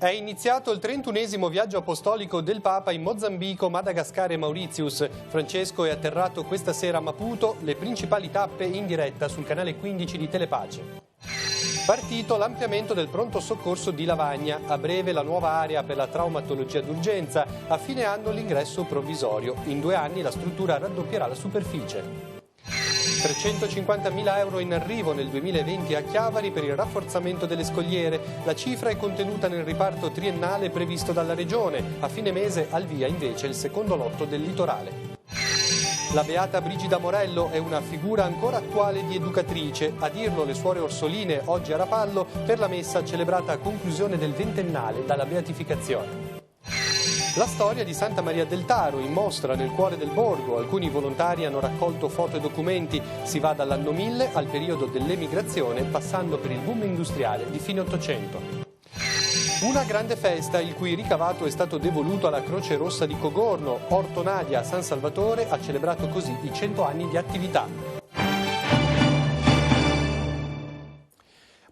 È iniziato il 31esimo viaggio apostolico del Papa in Mozambico, Madagascar e Mauritius. Francesco è atterrato questa sera a Maputo, le principali tappe in diretta sul canale 15 di Telepace. Partito l'ampliamento del pronto soccorso di Lavagna, a breve la nuova area per la traumatologia d'urgenza, a fine anno l'ingresso provvisorio. In 2 anni la struttura raddoppierà la superficie. 350.000 euro in arrivo nel 2020 a Chiavari per il rafforzamento delle scogliere. La cifra è contenuta nel riparto triennale previsto dalla Regione. A fine mese al via invece il secondo lotto del litorale. La beata Brigida Morello è una figura ancora attuale di educatrice. A dirlo le suore Orsoline oggi a Rapallo per la messa celebrata a conclusione del ventennale dalla beatificazione. La storia di Santa Maria del Taro in mostra nel cuore del borgo. Alcuni volontari hanno raccolto foto e documenti. Si va dall'anno 1000 al periodo dell'emigrazione, passando per il boom industriale di fine Ottocento. Una grande festa il cui ricavato è stato devoluto alla Croce Rossa di Cogorno. Orto Nadia a San Salvatore ha celebrato così i 100 anni di attività.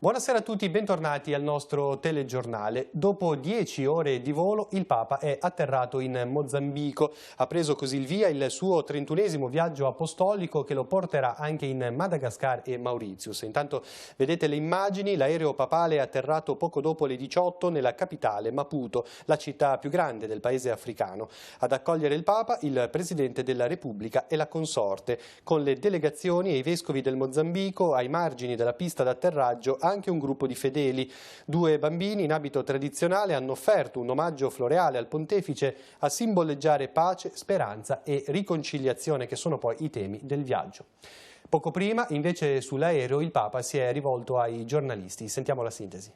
Buonasera a tutti, bentornati al nostro telegiornale. Dopo 10 ore di volo il Papa è atterrato in Mozambico. Ha preso così il via il suo 31esimo viaggio apostolico che lo porterà anche in Madagascar e Mauritius. Intanto vedete le immagini, l'aereo papale è atterrato poco dopo le 18 nella capitale Maputo, la città più grande del paese africano. Ad accogliere il Papa il Presidente della Repubblica e la consorte, con le delegazioni e i vescovi del Mozambico ai margini della pista d'atterraggio anche un gruppo di fedeli. 2 bambini in abito tradizionale hanno offerto un omaggio floreale al pontefice a simboleggiare pace, speranza e riconciliazione, che sono poi i temi del viaggio. Poco prima, invece, sull'aereo il Papa si è rivolto ai giornalisti. Sentiamo la sintesi.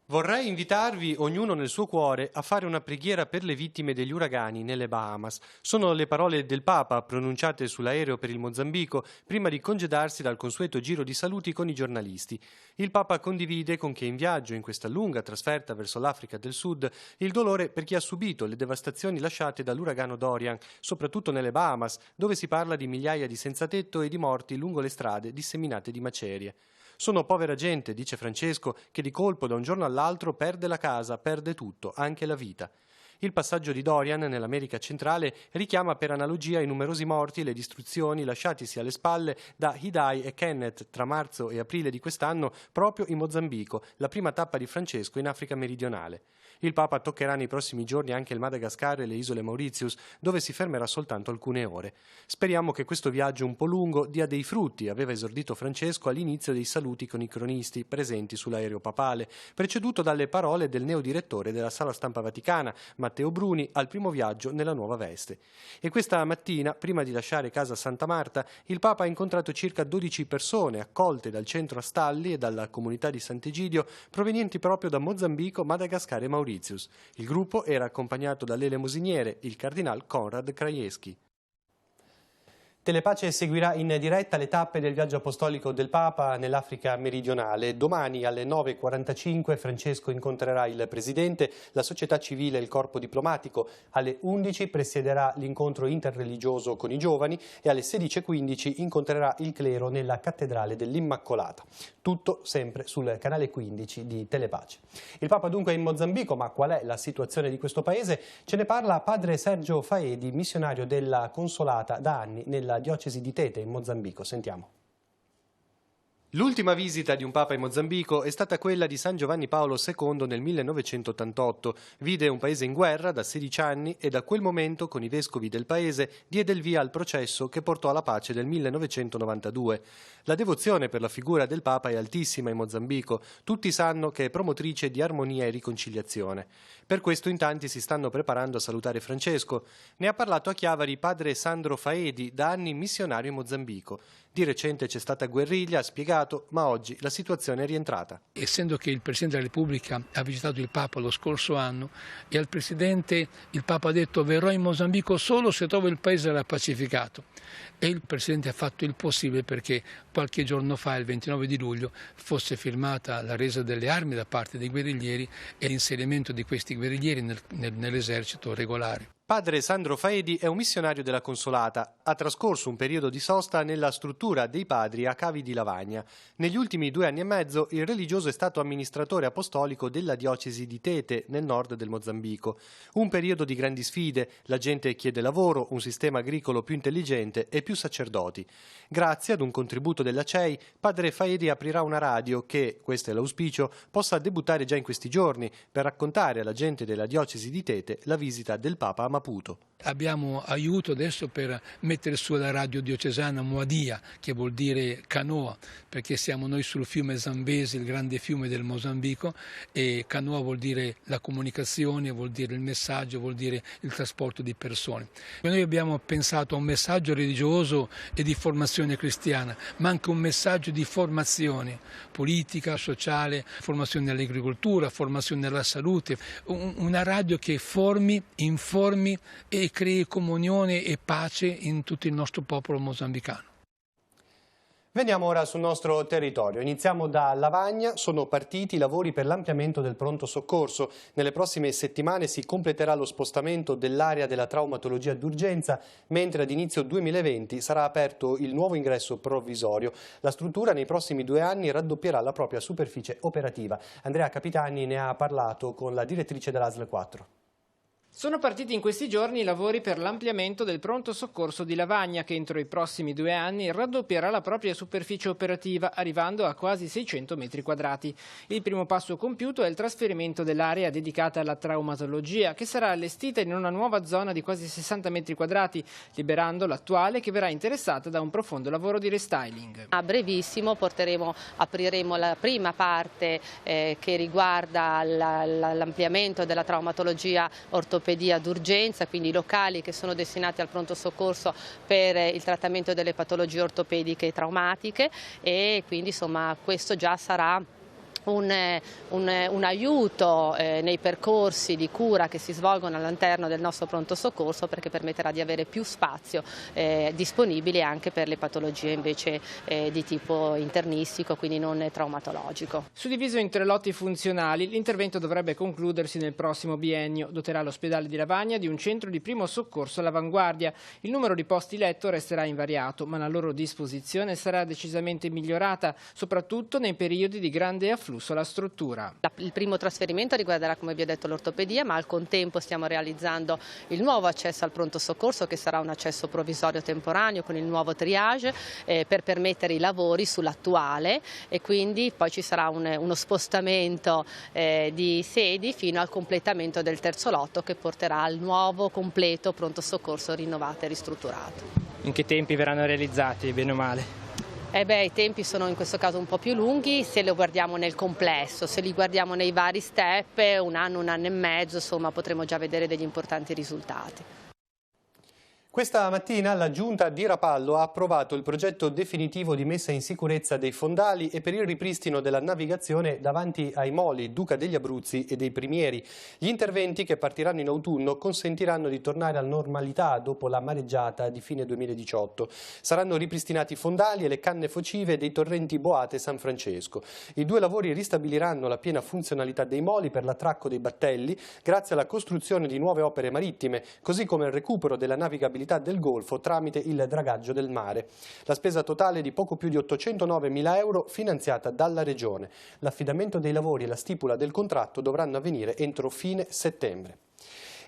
Vorrei invitarvi, ognuno nel suo cuore, a fare una preghiera per le vittime degli uragani nelle Bahamas. Sono le parole del Papa pronunciate sull'aereo per il Mozambico prima di congedarsi dal consueto giro di saluti con i giornalisti. Il Papa condivide con chi è in viaggio in questa lunga trasferta verso l'Africa del Sud il dolore per chi ha subito le devastazioni lasciate dall'uragano Dorian, soprattutto nelle Bahamas, dove si parla di migliaia di senzatetto e di morti lungo le strade disseminate di macerie. Sono povera gente, dice Francesco, che di colpo da un giorno all'altro perde la casa, perde tutto, anche la vita. Il passaggio di Dorian nell'America centrale richiama per analogia i numerosi morti e le distruzioni lasciatisi alle spalle da Hidai e Kenneth tra marzo e aprile di quest'anno proprio in Mozambico, la prima tappa di Francesco in Africa meridionale. Il Papa toccherà nei prossimi giorni anche il Madagascar e le isole Mauritius, dove si fermerà soltanto alcune ore. Speriamo che questo viaggio un po' lungo dia dei frutti, aveva esordito Francesco all'inizio dei saluti con i cronisti presenti sull'aereo papale, preceduto dalle parole del neodirettore della Sala Stampa Vaticana, Matteo Bruni, al primo viaggio nella nuova veste. E questa mattina, prima di lasciare casa Santa Marta, il Papa ha incontrato circa 12 persone accolte dal centro Astalli e dalla comunità di Sant'Egidio, provenienti proprio da Mozambico, Madagascar e Mauritius. Il gruppo era accompagnato dall'elemosiniere, il cardinal Konrad Krajewski. Telepace seguirà in diretta le tappe del viaggio apostolico del Papa nell'Africa meridionale. Domani alle 9:45 Francesco incontrerà il Presidente, la società civile e il corpo diplomatico. Alle 11 presiederà l'incontro interreligioso con i giovani e alle 16:15 incontrerà il clero nella cattedrale dell'Immacolata. Tutto sempre sul canale 15 di Telepace. Il Papa dunque è in Mozambico, ma qual è la situazione di questo paese? Ce ne parla padre Sergio Faedi, missionario della Consolata da anni nella diocesi di Tete in Mozambico. Sentiamo. L'ultima visita di un Papa in Mozambico è stata quella di San Giovanni Paolo II nel 1988. Vide un paese in guerra da 16 anni e da quel momento, con i vescovi del paese, diede il via al processo che portò alla pace del 1992. La devozione per la figura del Papa è altissima in Mozambico. Tutti sanno che è promotrice di armonia e riconciliazione. Per questo in tanti si stanno preparando a salutare Francesco. Ne ha parlato a Chiavari padre Sandro Faedi, da anni missionario in Mozambico. Di recente c'è stata guerriglia, ha spiegato, ma oggi la situazione è rientrata. Essendo che il Presidente della Repubblica ha visitato il Papa lo scorso anno e al Presidente il Papa ha detto verrò in Mozambico solo se trovo il paese pacificato, e il Presidente ha fatto il possibile perché qualche giorno fa, il 29 di luglio, fosse firmata la resa delle armi da parte dei guerriglieri e l'inserimento di questi guerriglieri nell'esercito regolare. Padre Sandro Faedi è un missionario della Consolata. Ha trascorso un periodo di sosta nella struttura dei padri a Cavi di Lavagna. Negli ultimi 2 anni e mezzo il religioso è stato amministratore apostolico della diocesi di Tete, nel nord del Mozambico. Un periodo di grandi sfide, la gente chiede lavoro, un sistema agricolo più intelligente e più sacerdoti. Grazie ad un contributo della CEI, Padre Faedi aprirà una radio che, questo è l'auspicio, possa debuttare già in questi giorni per raccontare alla gente della diocesi di Tete la visita del Papa a Maputo. Abbiamo aiuto adesso per mettere su la radio diocesana Moadia, che vuol dire canoa, perché siamo noi sul fiume Zambesi, il grande fiume del Mozambico, e canoa vuol dire la comunicazione, vuol dire il messaggio, vuol dire il trasporto di persone. Noi abbiamo pensato a un messaggio religioso e di formazione cristiana, ma anche un messaggio di formazione politica, sociale, formazione nell'agricoltura, formazione nella salute, una radio che formi, informi e crei comunione e pace in tutto il nostro popolo mozambicano. Veniamo ora sul nostro territorio. Iniziamo da Lavagna. Sono partiti i lavori per l'ampliamento del pronto soccorso. Nelle prossime settimane si completerà lo spostamento dell'area della traumatologia d'urgenza, mentre ad inizio 2020 sarà aperto il nuovo ingresso provvisorio. La struttura nei prossimi 2 anni raddoppierà la propria superficie operativa. Andrea Capitani ne ha parlato con la direttrice dell'ASL 4. Sono partiti in questi giorni i lavori per l'ampliamento del pronto soccorso di Lavagna, che entro i prossimi 2 anni raddoppierà la propria superficie operativa, arrivando a quasi 600 metri quadrati. Il primo passo compiuto è il trasferimento dell'area dedicata alla traumatologia, che sarà allestita in una nuova zona di quasi 60 metri quadrati, liberando l'attuale, che verrà interessata da un profondo lavoro di restyling. A brevissimo apriremo la prima parte che riguarda l'ampliamento della traumatologia ortopedia d'urgenza, quindi i locali che sono destinati al pronto soccorso per il trattamento delle patologie ortopediche e traumatiche, e quindi insomma questo già sarà un aiuto nei percorsi di cura che si svolgono all'interno del nostro pronto soccorso, perché permetterà di avere più spazio disponibile anche per le patologie invece di tipo internistico, quindi non traumatologico. Suddiviso in 3 lotti funzionali, l'intervento dovrebbe concludersi nel prossimo biennio. Doterà l'ospedale di Lavagna di un centro di primo soccorso all'avanguardia. Il numero di posti letto resterà invariato, ma la loro disposizione sarà decisamente migliorata, soprattutto nei periodi di grande afflusso alla struttura. Il primo trasferimento riguarderà, come vi ho detto, l'ortopedia, ma al contempo stiamo realizzando il nuovo accesso al pronto soccorso, che sarà un accesso provvisorio temporaneo con il nuovo triage per permettere i lavori sull'attuale, e quindi poi ci sarà uno spostamento di sedi fino al completamento del terzo lotto, che porterà al nuovo completo pronto soccorso rinnovato e ristrutturato. In che tempi verranno realizzati, bene o male? I tempi sono in questo caso un po' più lunghi se lo guardiamo nel complesso. Se li guardiamo nei vari step, 1 anno e mezzo, insomma, potremo già vedere degli importanti risultati. Questa mattina la Giunta di Rapallo ha approvato il progetto definitivo di messa in sicurezza dei fondali e per il ripristino della navigazione davanti ai moli Duca degli Abruzzi e dei Primieri. Gli interventi, che partiranno in autunno, consentiranno di tornare alla normalità dopo la mareggiata di fine 2018. Saranno ripristinati i fondali e le canne focive dei torrenti Boate e San Francesco. I 2 lavori ristabiliranno la piena funzionalità dei moli per l'attracco dei battelli grazie alla costruzione di nuove opere marittime, così come il recupero della navigabilità del Golfo tramite il dragaggio del mare. La spesa totale è di poco più di 809.000 euro finanziata dalla Regione. L'affidamento dei lavori e la stipula del contratto dovranno avvenire entro fine settembre.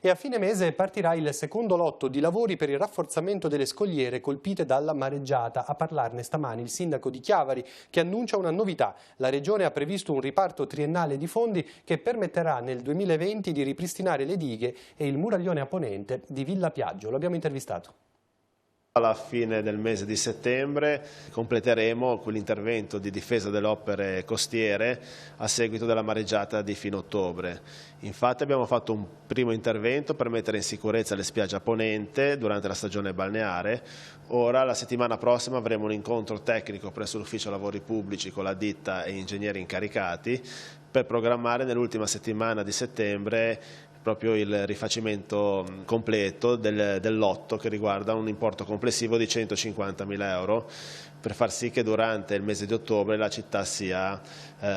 E a fine mese partirà il secondo lotto di lavori per il rafforzamento delle scogliere colpite dalla mareggiata. A parlarne stamani il sindaco di Chiavari, che annuncia una novità. La Regione ha previsto un riparto triennale di fondi che permetterà nel 2020 di ripristinare le dighe e il muraglione a ponente di Villa Piaggio. Lo abbiamo intervistato. Alla fine del mese di settembre completeremo quell'intervento di difesa delle opere costiere a seguito della mareggiata di fine ottobre. Infatti abbiamo fatto un primo intervento per mettere in sicurezza le spiagge a ponente durante la stagione balneare. Ora, la settimana prossima, avremo un incontro tecnico presso l'Ufficio Lavori Pubblici con la ditta e ingegneri incaricati per programmare nell'ultima settimana di settembre il proprio il rifacimento completo del lotto, che riguarda un importo complessivo di 150.000 euro, per far sì che durante il mese di ottobre la città sia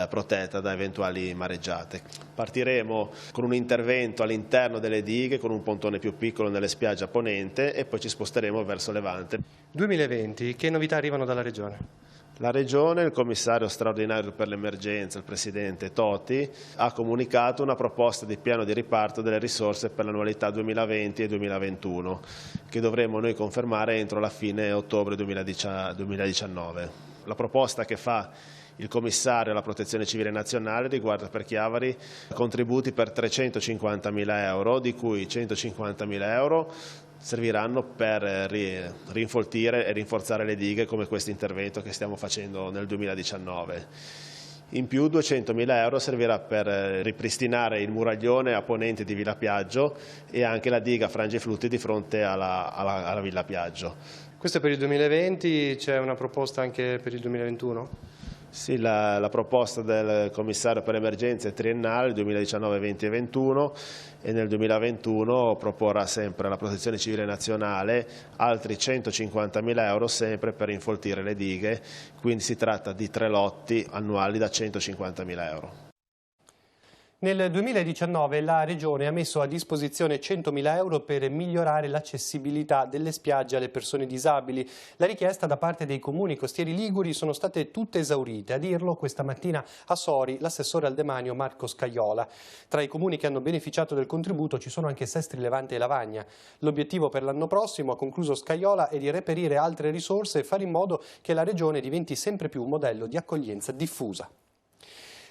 protetta da eventuali mareggiate. Partiremo con un intervento all'interno delle dighe, con un pontone più piccolo nelle spiagge a ponente, e poi ci sposteremo verso levante. 2020, che novità arrivano dalla Regione? La Regione, il commissario straordinario per l'emergenza, il presidente Toti, ha comunicato una proposta di piano di riparto delle risorse per l'annualità 2020 e 2021, che dovremo noi confermare entro la fine ottobre 2019. La proposta che fa il commissario alla Protezione Civile Nazionale riguarda per Chiavari contributi per 350.000 euro, di cui 150.000 euro serviranno per rinfoltire e rinforzare le dighe, come questo intervento che stiamo facendo nel 2019. In più 200.000 euro servirà per ripristinare il muraglione a ponente di Villa Piaggio e anche la diga Frangiflutti di fronte alla Villa Piaggio. Questo è per il 2020, c'è una proposta anche per il 2021? Sì, la proposta del commissario per l'emergenza è triennale, 2019, 20 e 21, e nel 2021 proporrà sempre alla Protezione Civile Nazionale altri 150.000 euro sempre per infoltire le dighe, quindi si tratta di 3 lotti annuali da 150.000 euro. Nel 2019 la Regione ha messo a disposizione 100.000 euro per migliorare l'accessibilità delle spiagge alle persone disabili. La richiesta da parte dei comuni costieri liguri sono state tutte esaurite. A dirlo questa mattina a Sori l'assessore al demanio Marco Scaiola. Tra i comuni che hanno beneficiato del contributo ci sono anche Sestri Levante e Lavagna. L'obiettivo per l'anno prossimo, ha concluso Scaiola, è di reperire altre risorse e fare in modo che la Regione diventi sempre più un modello di accoglienza diffusa.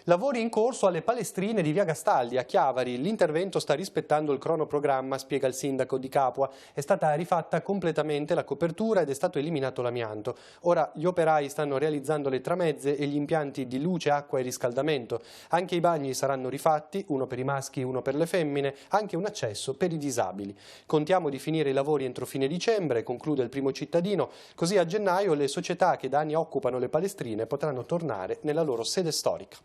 Lavori in corso alle palestrine di via Gastaldi a Chiavari. L'intervento sta rispettando il cronoprogramma, spiega il sindaco di Capua. È stata rifatta completamente la copertura ed è stato eliminato l'amianto. Ora gli operai stanno realizzando le tramezze e gli impianti di luce, acqua e riscaldamento. Anche i bagni saranno rifatti, uno per i maschi e uno per le femmine, anche un accesso per i disabili. Contiamo di finire i lavori entro fine dicembre, conclude il primo cittadino, così a gennaio le società che da anni occupano le palestrine potranno tornare nella loro sede storica.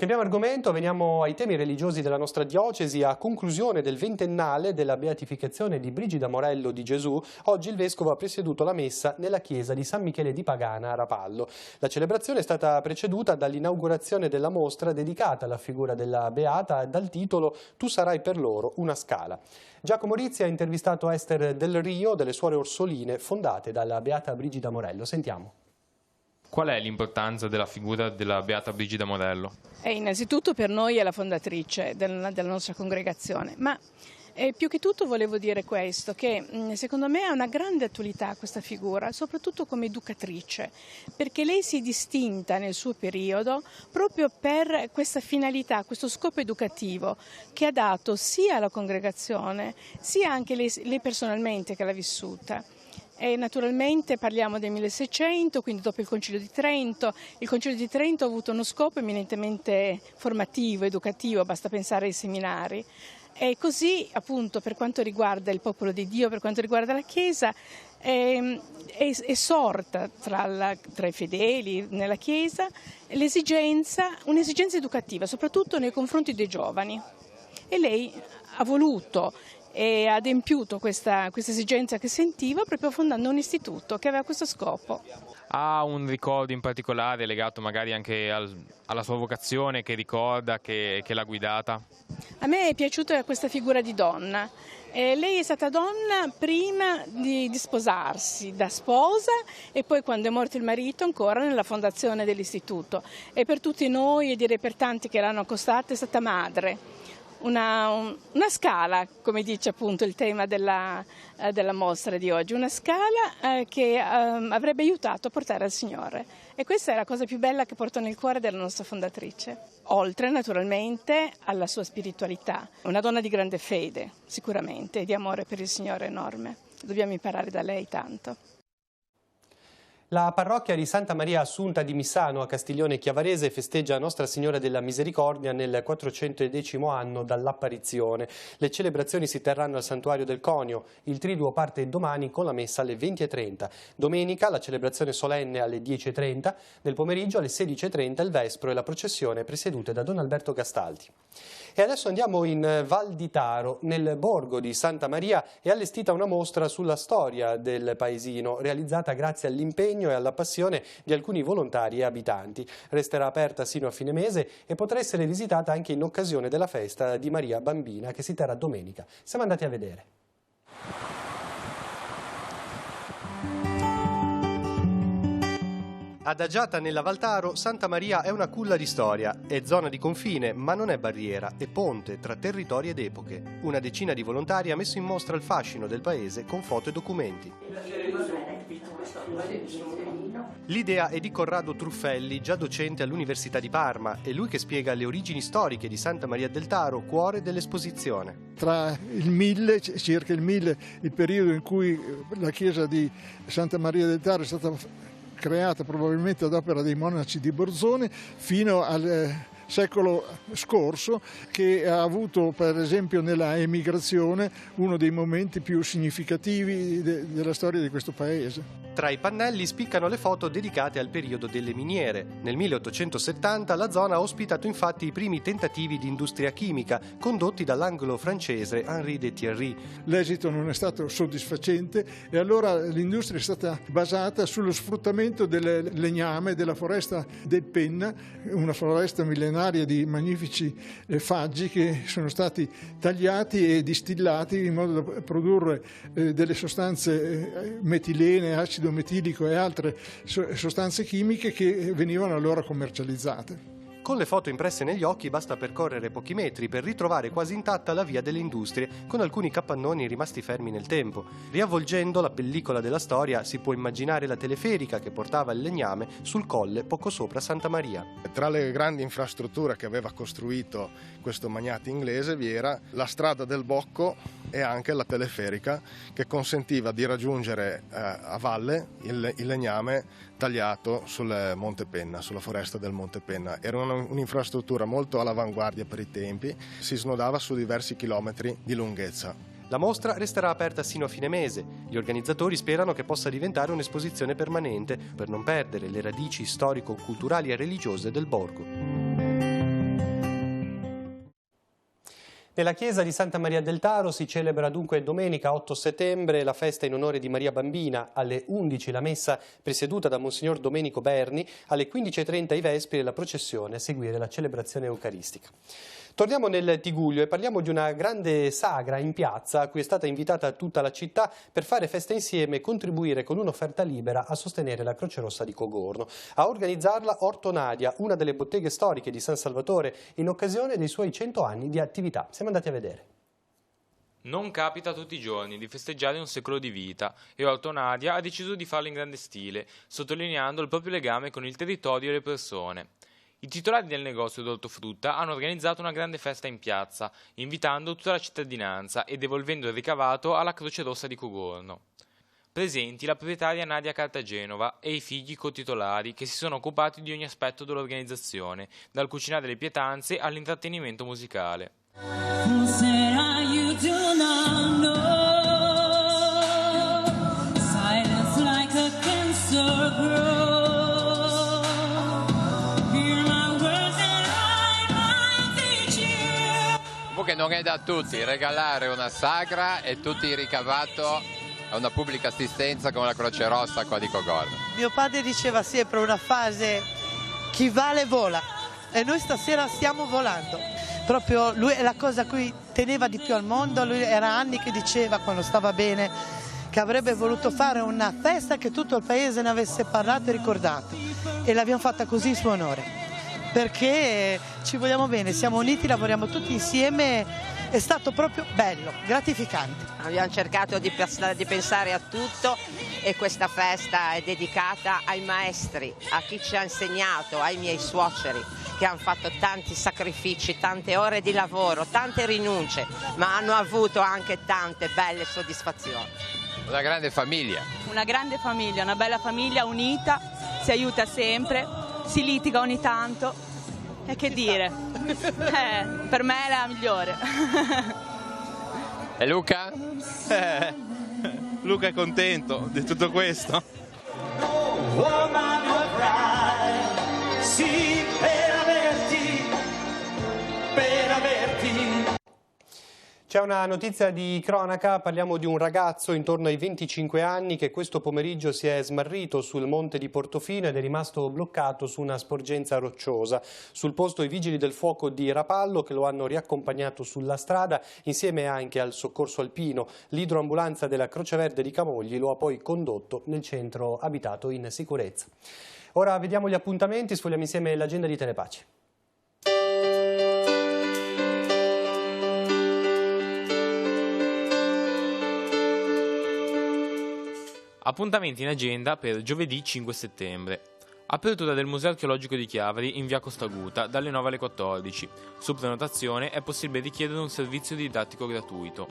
Cambiamo argomento, veniamo ai temi religiosi della nostra diocesi. A conclusione del 20ennale della beatificazione di Brigida Morello di Gesù, oggi il vescovo ha presieduto la messa nella chiesa di San Michele di Pagana a Rapallo. La celebrazione è stata preceduta dall'inaugurazione della mostra dedicata alla figura della Beata dal titolo «Tu sarai per loro una scala». Giacomo Rizzi ha intervistato Ester Del Rio delle Suore Orsoline fondate dalla Beata Brigida Morello. Sentiamo. Qual è l'importanza della figura della Beata Brigida Morello? Innanzitutto per noi è la fondatrice della nostra congregazione, ma più che tutto volevo dire questo, che secondo me ha una grande attualità questa figura, soprattutto come educatrice, perché lei si è distinta nel suo periodo proprio per questa finalità, questo scopo educativo che ha dato sia alla congregazione, sia anche lei personalmente che l'ha vissuta. E naturalmente parliamo del 1600, quindi dopo il Concilio di Trento. Il Concilio di Trento ha avuto uno scopo eminentemente formativo, educativo, basta pensare ai seminari. E così appunto per quanto riguarda il popolo di Dio, per quanto riguarda la Chiesa, è sorta tra i fedeli nella Chiesa un'esigenza educativa, soprattutto nei confronti dei giovani. E lei ha voluto e ha adempiuto questa esigenza che sentiva proprio fondando un istituto che aveva questo scopo. Ha un ricordo in particolare legato magari anche alla sua vocazione che ricorda, che l'ha guidata? A me è piaciuta questa figura di donna. Lei è stata donna prima di sposarsi, da sposa, e poi quando è morto il marito ancora nella fondazione dell'istituto. E per tutti noi, e direi per tanti che l'hanno accostata, è stata madre. Una scala, come dice appunto il tema della mostra di oggi, una scala che avrebbe aiutato a portare al Signore. E questa è la cosa più bella che porto nel cuore della nostra fondatrice, oltre naturalmente alla sua spiritualità. Una donna di grande fede, sicuramente, e di amore per il Signore enorme. Dobbiamo imparare da lei tanto. La parrocchia di Santa Maria Assunta di Missano a Castiglione Chiavarese festeggia Nostra Signora della Misericordia nel 410° anno dall'apparizione. Le celebrazioni si terranno al Santuario del Conio. Il triduo parte domani con la messa alle 20:30. Domenica la celebrazione solenne alle 10:30, nel pomeriggio alle 16:30 il Vespro e la processione presiedute da Don Alberto Castaldi. E adesso andiamo in Val di Taro. Nel borgo di Santa Maria è allestita una mostra sulla storia del paesino, realizzata grazie all'impegno e alla passione di alcuni volontari e abitanti. Resterà aperta sino a fine mese e potrà essere visitata anche in occasione della festa di Maria Bambina che si terrà domenica. Siamo andati a vedere. Adagiata nella Val Taro, Santa Maria è una culla di storia, è zona di confine ma non è barriera, è ponte tra territori ed epoche. Una decina di volontari ha messo in mostra il fascino del paese con foto e documenti. L'idea è di Corrado Truffelli, già docente all'Università di Parma, è lui che spiega le origini storiche di Santa Maria del Taro, cuore dell'esposizione. Tra il 1000, circa il 1000, il periodo in cui la chiesa di Santa Maria del Taro è stata creata probabilmente ad opera dei monaci di Borzone, fino al secolo scorso, che ha avuto per esempio nella emigrazione uno dei momenti più significativi della storia di questo paese. Tra i pannelli spiccano le foto dedicate al periodo delle miniere. Nel 1870 la zona ha ospitato infatti i primi tentativi di industria chimica condotti dall'anglo-francese Henri de Thierry. L'esito non è stato soddisfacente e allora l'industria è stata basata sullo sfruttamento del legname, della foresta del Penna, una foresta millenaria di magnifici faggi che sono stati tagliati e distillati in modo da produrre delle sostanze metilene, acido metilico e altre sostanze chimiche che venivano allora commercializzate. Con le foto impresse negli occhi basta percorrere pochi metri per ritrovare quasi intatta la via delle industrie, con alcuni capannoni rimasti fermi nel tempo. Riavvolgendo la pellicola della storia si può immaginare la teleferica che portava il legname sul colle poco sopra Santa Maria. Tra le grandi infrastrutture che aveva costruito questo magnate inglese vi era la strada del Bocco e anche la teleferica che consentiva di raggiungere a valle il legname tagliato sul Monte Penna, sulla foresta del Monte Penna. Era un'infrastruttura molto all'avanguardia per i tempi, si snodava su diversi chilometri di lunghezza. La mostra resterà aperta sino a fine mese. Gli organizzatori sperano che possa diventare un'esposizione permanente per non perdere le radici storico-culturali e religiose del borgo. Nella chiesa di Santa Maria del Taro si celebra dunque domenica 8 settembre la festa in onore di Maria Bambina. Alle 11 la messa presieduta da Monsignor Domenico Berni, alle 15:30 i vespri e la processione a seguire la celebrazione eucaristica. Torniamo nel Tigullio e parliamo di una grande sagra in piazza a cui è stata invitata tutta la città per fare festa insieme e contribuire con un'offerta libera a sostenere la Croce Rossa di Cogorno. A organizzarla Orto Nadia, una delle botteghe storiche di San Salvatore, in occasione dei suoi 100 anni di attività. Siamo andati a vedere. Non capita tutti i giorni di festeggiare un secolo di vita e Orto Nadia ha deciso di farlo in grande stile, sottolineando il proprio legame con il territorio e le persone. I titolari del negozio d'ortofrutta hanno organizzato una grande festa in piazza, invitando tutta la cittadinanza e devolvendo il ricavato alla Croce Rossa di Cogorno. Presenti la proprietaria Nadia Cartagenova e i figli cotitolari che si sono occupati di ogni aspetto dell'organizzazione, dal cucinare le pietanze all'intrattenimento musicale. Che non è da tutti regalare una sagra e tutti il ricavato a una pubblica assistenza con la Croce Rossa qua di Cogorno. Mio padre diceva sempre una frase: chi vale vola, e noi stasera stiamo volando. Proprio lui è la cosa a cui teneva di più al mondo. Lui era anni che diceva, quando stava bene, che avrebbe voluto fare una festa che tutto il paese ne avesse parlato e ricordato, e l'abbiamo fatta così in suo onore. Perché ci vogliamo bene, siamo uniti, lavoriamo tutti insieme, è stato proprio bello, gratificante. Abbiamo cercato di pensare a tutto e questa festa è dedicata ai maestri, a chi ci ha insegnato, ai miei suoceri che hanno fatto tanti sacrifici, tante ore di lavoro, tante rinunce, ma hanno avuto anche tante belle soddisfazioni. Una grande famiglia. Una grande famiglia, una bella famiglia unita, si aiuta sempre, si litiga ogni tanto. E che dire, per me è la migliore. E Luca? Luca è contento di tutto questo. Sì, per averti. C'è una notizia di cronaca, parliamo di un ragazzo intorno ai 25 anni che questo pomeriggio si è smarrito sul monte di Portofino ed è rimasto bloccato su una sporgenza rocciosa. Sul posto i vigili del fuoco di Rapallo che lo hanno riaccompagnato sulla strada insieme anche al soccorso alpino. L'idroambulanza della Croce Verde di Camogli lo ha poi condotto nel centro abitato in sicurezza. Ora vediamo gli appuntamenti, sfogliamo insieme l'agenda di Telepace. Appuntamenti in agenda per giovedì 5 settembre. Apertura del Museo Archeologico di Chiavari in via Costaguta dalle 9 alle 14. Su prenotazione è possibile richiedere un servizio didattico gratuito.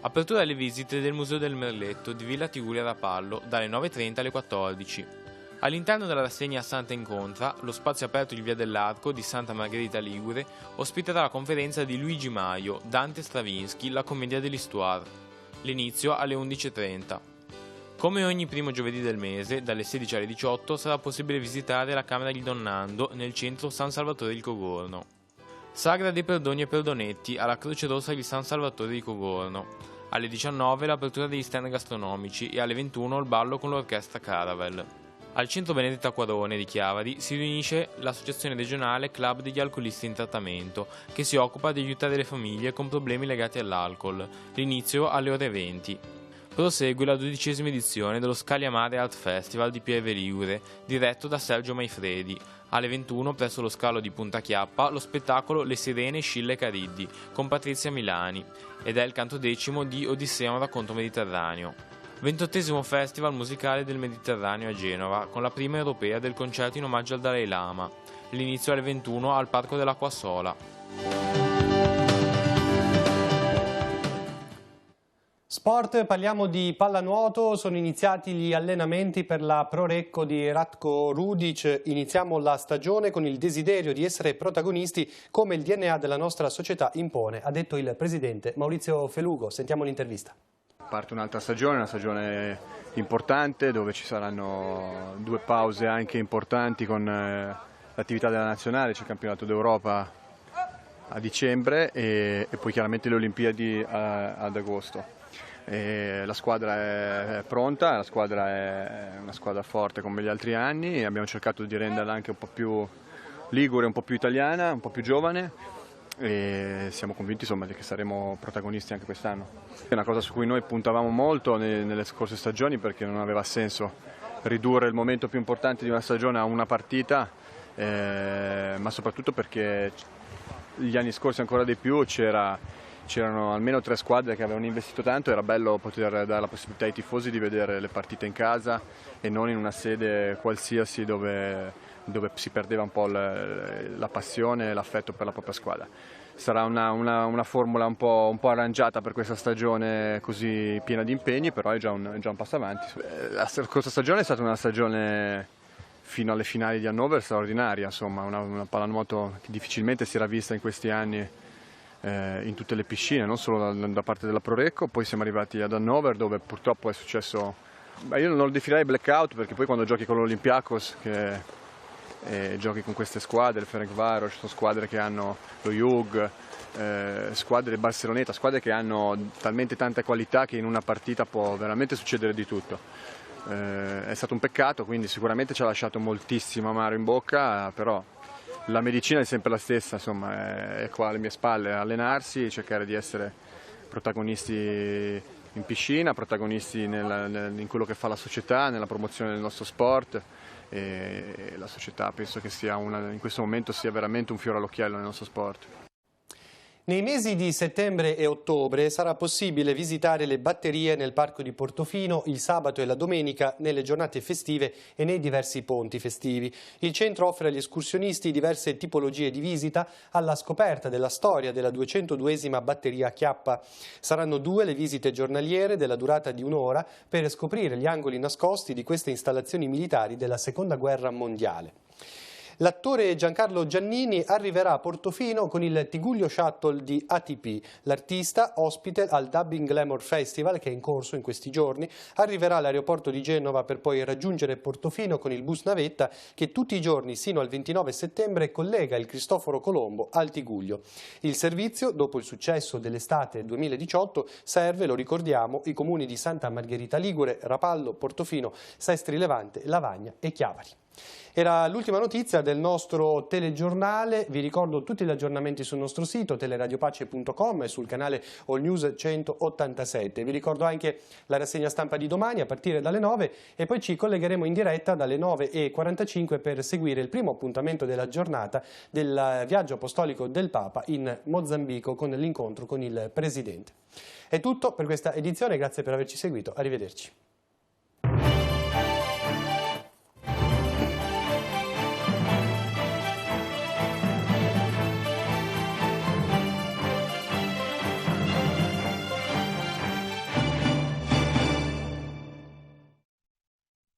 Apertura delle visite del Museo del Merletto di Villa Tiguria Rapallo dalle 9:30 alle 14. All'interno della rassegna Santa Incontra, lo spazio aperto di Via dell'Arco di Santa Margherita Ligure ospiterà la conferenza di Luigi Maio, Dante Stravinsky, la commedia dell'Histoire. L'inizio alle 11:30. Come ogni primo giovedì del mese, dalle 16 alle 18 sarà possibile visitare la Camera di Donnando nel centro San Salvatore di Cogorno. Sagra dei Perdoni e Perdonetti alla Croce Rossa di San Salvatore di Cogorno. Alle 19 l'apertura degli stand gastronomici e alle 21 il ballo con l'orchestra Caravel. Al centro Benedetta Quarone di Chiavari si riunisce l'associazione regionale Club degli alcolisti in trattamento che si occupa di aiutare le famiglie con problemi legati all'alcol. L'inizio alle ore 20. Prosegue la 12ª edizione dello Scaglia Mare Art Festival di Pieve Ligure, diretto da Sergio Maifredi. Alle 21 presso lo scalo di Punta Chiappa lo spettacolo Le Sirene Scilla Cariddi con Patrizia Milani ed è il canto decimo di Odissea un racconto mediterraneo. 28° Festival musicale del Mediterraneo a Genova con la prima europea del concerto in omaggio al Dalai Lama. L'inizio alle 21 al Parco dell'Acqua Sola. Sport, parliamo di pallanuoto, sono iniziati gli allenamenti per la Pro Recco di Ratko Rudic. Iniziamo la stagione con il desiderio di essere protagonisti come il DNA della nostra società impone, ha detto il presidente Maurizio Felugo. Sentiamo l'intervista. Parte un'altra stagione, una stagione importante dove ci saranno 2 pause anche importanti con l'attività della nazionale, c'è il campionato d'Europa a dicembre e poi chiaramente le Olimpiadi ad agosto. La squadra è pronta, la squadra è una squadra forte come gli altri anni e abbiamo cercato di renderla anche un po' più ligure, un po' più italiana, un po' più giovane e siamo convinti insomma, che saremo protagonisti anche quest'anno. È una cosa su cui noi puntavamo molto nelle scorse stagioni perché non aveva senso ridurre il momento più importante di una stagione a una partita, ma soprattutto perché gli anni scorsi ancora di più c'erano almeno 3 squadre che avevano investito tanto, era bello poter dare la possibilità ai tifosi di vedere le partite in casa e non in una sede qualsiasi dove si perdeva un po' la passione e l'affetto per la propria squadra. Sarà una formula un po' arrangiata per questa stagione così piena di impegni, però è già un passo avanti. La scorsa stagione è stata una stagione fino alle finali di Hannover straordinaria, insomma, una pallanuoto che difficilmente si era vista in questi anni in tutte le piscine, non solo da parte della Pro Recco. Poi siamo arrivati ad Hannover dove purtroppo è successo, io non lo definirei blackout perché poi quando giochi con l'Olympiakos giochi con queste squadre, il Ferencváros, sono squadre che hanno lo Jug, squadre del Barceloneta, squadre che hanno talmente tanta qualità che in una partita può veramente succedere di tutto. È stato un peccato, quindi sicuramente ci ha lasciato moltissimo amaro in bocca, però la medicina è sempre la stessa, insomma, è qua alle mie spalle, allenarsi, cercare di essere protagonisti in piscina, protagonisti in quello che fa la società, nella promozione del nostro sport e la società penso che sia in questo momento sia veramente un fiore all'occhiello nel nostro sport. Nei mesi di settembre e ottobre sarà possibile visitare le batterie nel parco di Portofino il sabato e la domenica nelle giornate festive e nei diversi ponti festivi. Il centro offre agli escursionisti diverse tipologie di visita alla scoperta della storia della 202esima batteria Chiappa. Saranno 2 le visite giornaliere della durata di un'ora per scoprire gli angoli nascosti di queste installazioni militari della Seconda Guerra Mondiale. L'attore Giancarlo Giannini arriverà a Portofino con il Tigullio Shuttle di ATP. L'artista, ospite al Dubbing Glamour Festival, che è in corso in questi giorni, arriverà all'aeroporto di Genova per poi raggiungere Portofino con il bus navetta che tutti i giorni sino al 29 settembre collega il Cristoforo Colombo al Tigullio. Il servizio, dopo il successo dell'estate 2018, serve, lo ricordiamo, i comuni di Santa Margherita Ligure, Rapallo, Portofino, Sestri Levante, Lavagna e Chiavari. Era l'ultima notizia del nostro telegiornale. Vi ricordo tutti gli aggiornamenti sul nostro sito teleradiopace.com e sul canale All News 187. Vi ricordo anche la rassegna stampa di domani a partire dalle 9 e poi ci collegheremo in diretta dalle 9:45 per seguire il primo appuntamento della giornata del viaggio apostolico del Papa in Mozambico con l'incontro con il Presidente. È tutto per questa edizione, grazie per averci seguito, arrivederci.